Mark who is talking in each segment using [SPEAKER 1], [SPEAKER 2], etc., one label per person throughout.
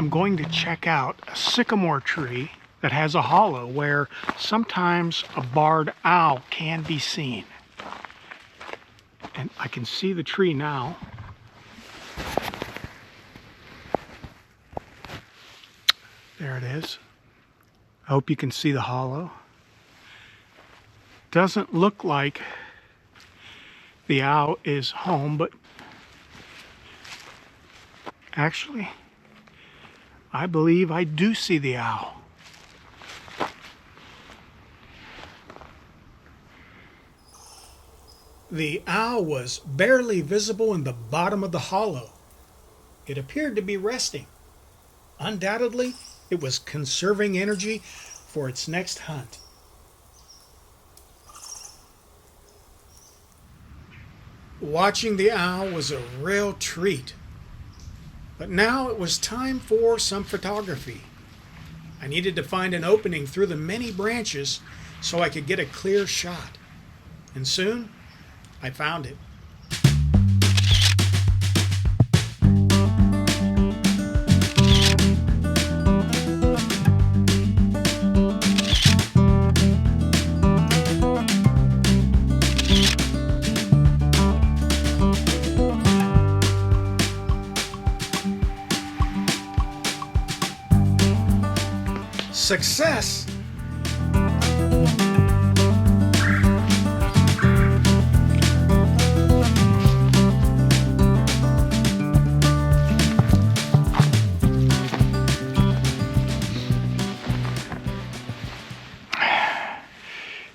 [SPEAKER 1] I'm going to check out a sycamore tree that has a hollow where sometimes a barred owl can be seen. And I can see the tree now. There it is. I hope you can see the hollow. Doesn't look like the owl is home, but actually, I believe I do see the owl. The owl was barely visible in the bottom of the hollow. It appeared to be resting. Undoubtedly, it was conserving energy for its next hunt. Watching the owl was a real treat. But now it was time for some photography. I needed to find an opening through the many branches so I could get a clear shot. And soon, I found it. Success!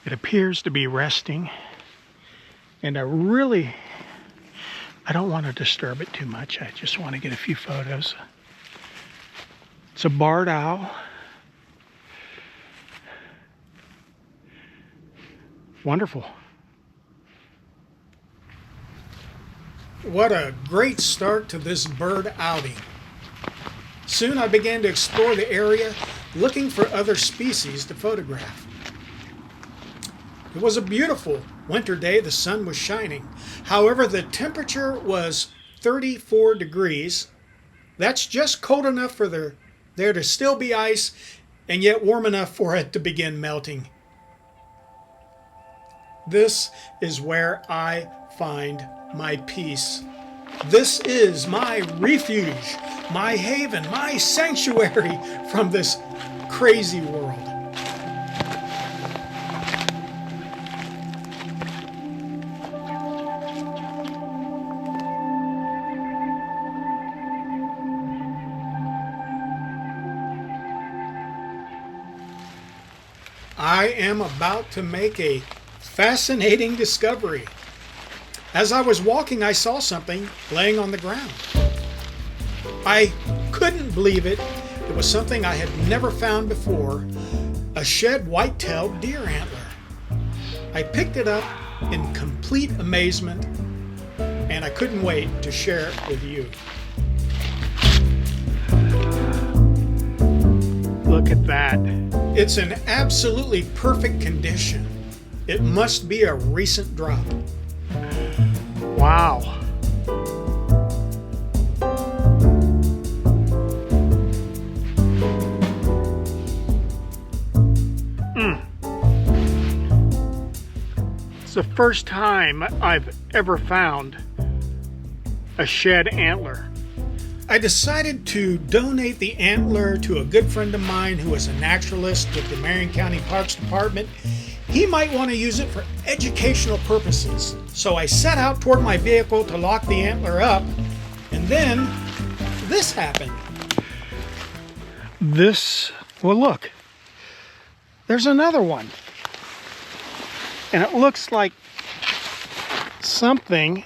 [SPEAKER 1] It appears to be resting, and I don't want to disturb it too much. I just want to get a few photos. It's a barred owl. Wonderful. What a great start to this bird outing. Soon I began to explore the area, looking for other species to photograph. It was a beautiful winter day. The sun was shining. However, the temperature was 34 degrees. That's just cold enough for there to still be ice, and yet warm enough for it to begin melting. This is where I find my peace. This is my refuge, my haven, my sanctuary from this crazy world. I am about to make a fascinating discovery. As I was walking, I saw something laying on the ground. I couldn't believe it. It was something I had never found before, a shed white-tailed deer antler. I picked it up in complete amazement, and I couldn't wait to share it with you. Look at that. It's in absolutely perfect condition. It must be a recent drop. Wow. It's the first time I've ever found a shed antler. I decided to donate the antler to a good friend of mine who is a naturalist with the Marion County Parks Department. He might want to use it for educational purposes. So I set out toward my vehicle to lock the antler up, and then this happened. Well, look, there's another one. And it looks like something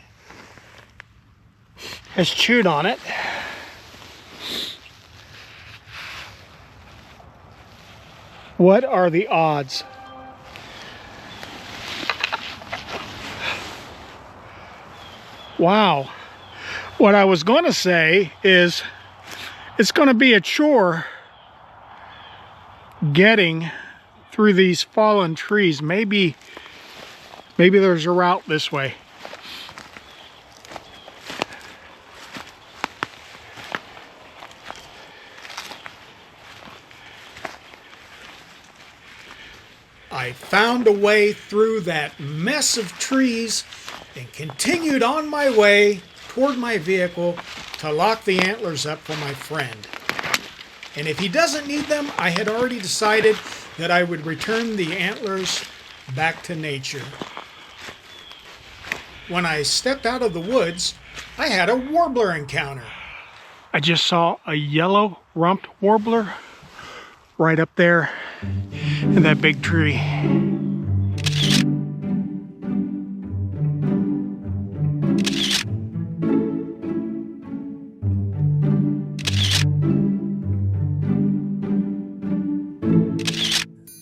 [SPEAKER 1] has chewed on it. What are the odds? Wow. What I was going to say is it's going to be a chore getting through these fallen trees. Maybe there's a route this way. I found a way through that mess of trees and continued on my way toward my vehicle to lock the antlers up for my friend. And if he doesn't need them, I had already decided that I would return the antlers back to nature. When I stepped out of the woods, I had a warbler encounter. I just saw a yellow-rumped warbler right up there in that big tree.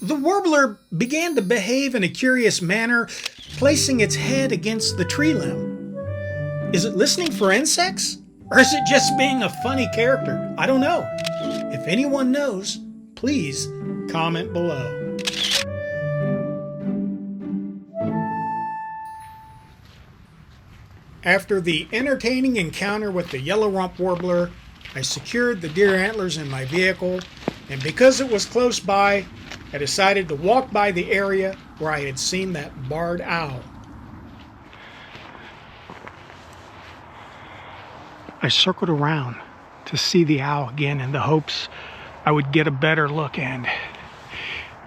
[SPEAKER 1] The warbler began to behave in a curious manner, placing its head against the tree limb. Is it listening for insects? Or is it just being a funny character? I don't know. If anyone knows, please comment below. After the entertaining encounter with the yellow-rumped warbler, I secured the deer antlers in my vehicle, and because it was close by, I decided to walk by the area where I had seen that barred owl. I circled around to see the owl again in the hopes I would get a better look, and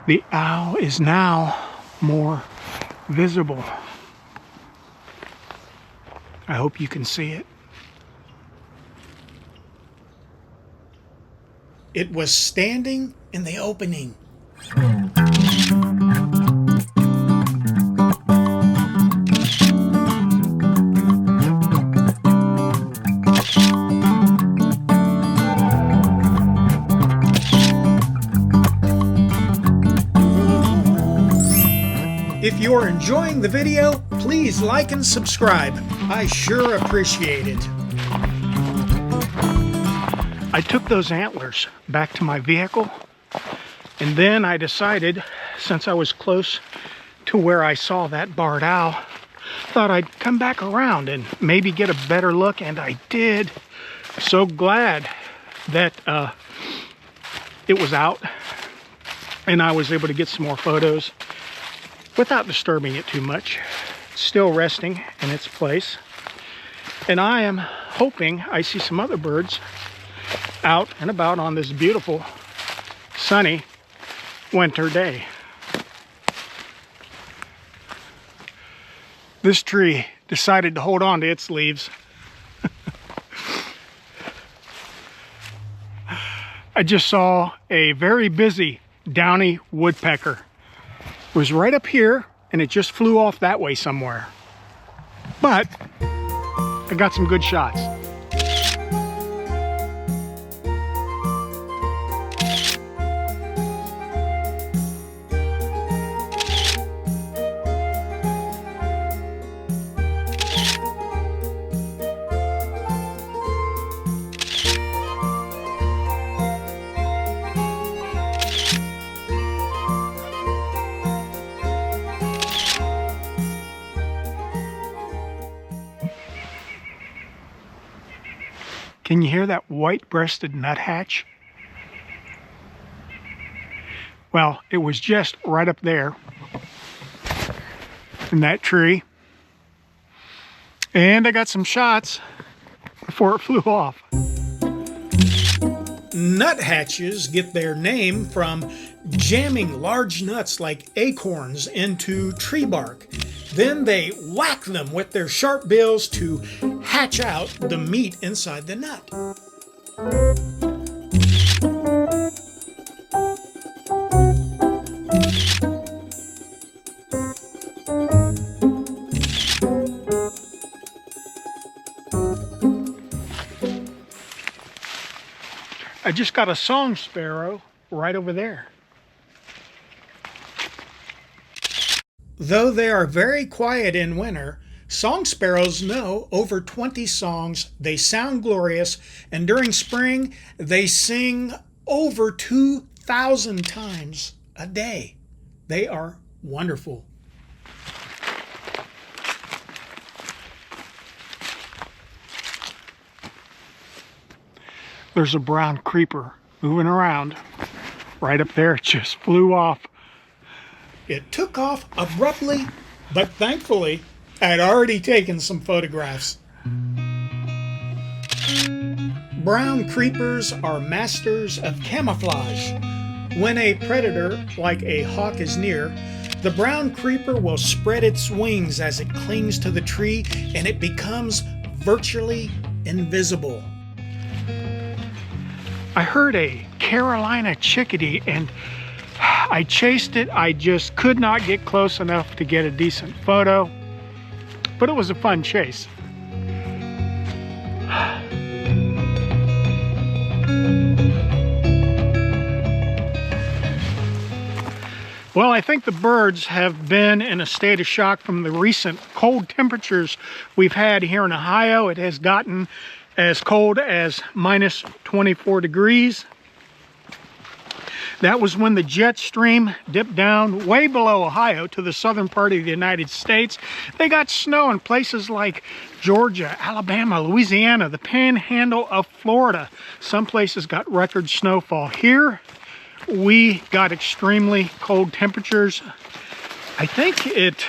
[SPEAKER 1] the owl is now more visible. I hope you can see it. It was standing in the opening. If you're enjoying the video, please like and subscribe. I sure appreciate it. I took those antlers back to my vehicle, and then I decided, since I was close to where I saw that barred owl, thought I'd come back around and maybe get a better look, and I did. So glad that it was out and I was able to get some more photos without disturbing it too much. It's still resting in its place, and I am hoping I see some other birds out and about on this beautiful sunny winter day. This tree decided to hold on to its leaves. I just saw a very busy downy woodpecker. It was right up here, and it just flew off that way somewhere. But I got some good shots. Can you hear that white-breasted nuthatch? Well, it was just right up there in that tree. And I got some shots before it flew off. Nuthatches get their name from jamming large nuts like acorns into tree bark. Then they whack them with their sharp bills to hatch out the meat inside the nut. I just got a song sparrow right over there. Though they are very quiet in winter, song sparrows know over 20 songs. They sound glorious, and during spring, they sing over 2,000 times a day. They are wonderful. There's a brown creeper moving around right up there. It just flew off It took off abruptly, but thankfully, I'd already taken some photographs. Brown creepers are masters of camouflage. When a predator, like a hawk, is near, the brown creeper will spread its wings as it clings to the tree, and it becomes virtually invisible. I heard a Carolina chickadee, and I chased it. I just could not get close enough to get a decent photo, but it was a fun chase. Well, I think the birds have been in a state of shock from the recent cold temperatures we've had here in Ohio. It has gotten as cold as minus 24 degrees. That was when the jet stream dipped down way below Ohio to the southern part of the United States. They got snow in places like Georgia, Alabama, Louisiana, the panhandle of Florida. Some places got record snowfall. Here, we got extremely cold temperatures. I think it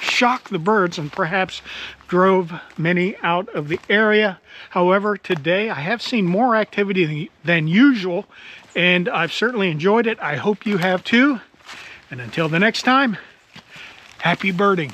[SPEAKER 1] shocked the birds and perhaps drove many out of the area. However, today I have seen more activity than usual, and I've certainly enjoyed it. I hope you have too. And until the next time, happy birding.